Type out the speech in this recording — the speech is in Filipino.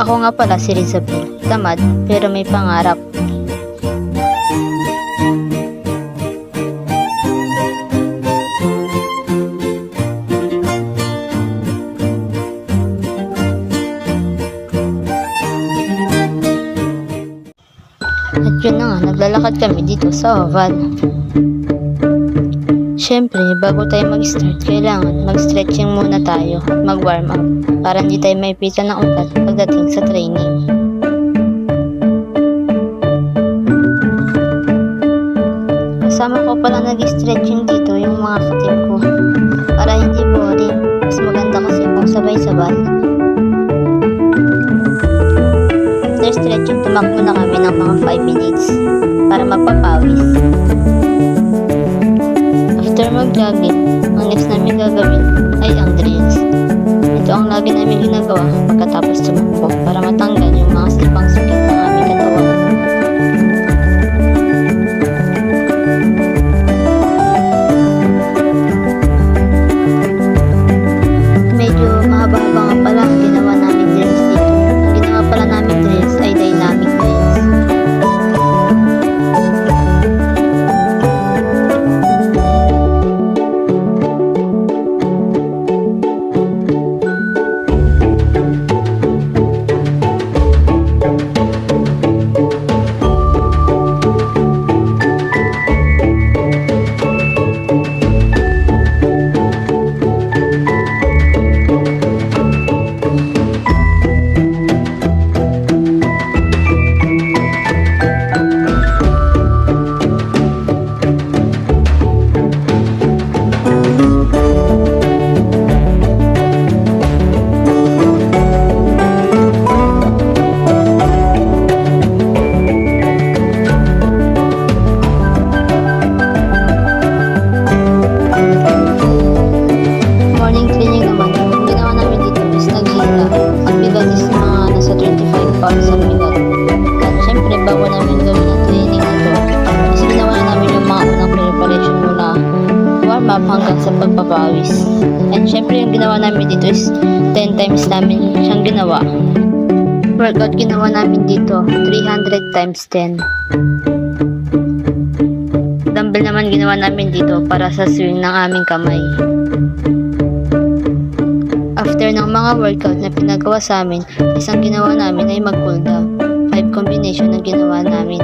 Ako nga pala si Rizabel, tamad pero may pangarap. At yun na nga, naglalakad kami dito sa oval. Siyempre, bago tayo mag-start, kailangan mag-stretching muna tayo at mag-warm up para hindi tayo maipitan ng ugat pagdating sa training. Kasama ko pala nag-stretching dito yung mga katim ko para hindi boring. Mas maganda kasi kung sabay-sabay. After stretching, tumakbo na kami ng mga 5 minutes para magpapawis. After mag-jogging, ang next namin gagawin ay ang drills. Ito ang lagi namin ginagawa pagkatapos tumakbo para matanggal yung mga slipang sakit ng aming katawan. Medyo mahaba-haba nga pala ang ginawa namin drills dito. Ang ginawa pala namin drills ay dynamic drills. Hanggang sa pagpapawis. And syempre yung ginawa namin dito is 10 times namin siyang ginawa. Workout ginawa namin dito 300 times 10. Dumbbell naman ginawa namin dito para sa swing ng aming kamay. After ng mga workout na pinagawa sa amin, isang ginawa namin ay mag-cool down. 5 combination ang ginawa namin.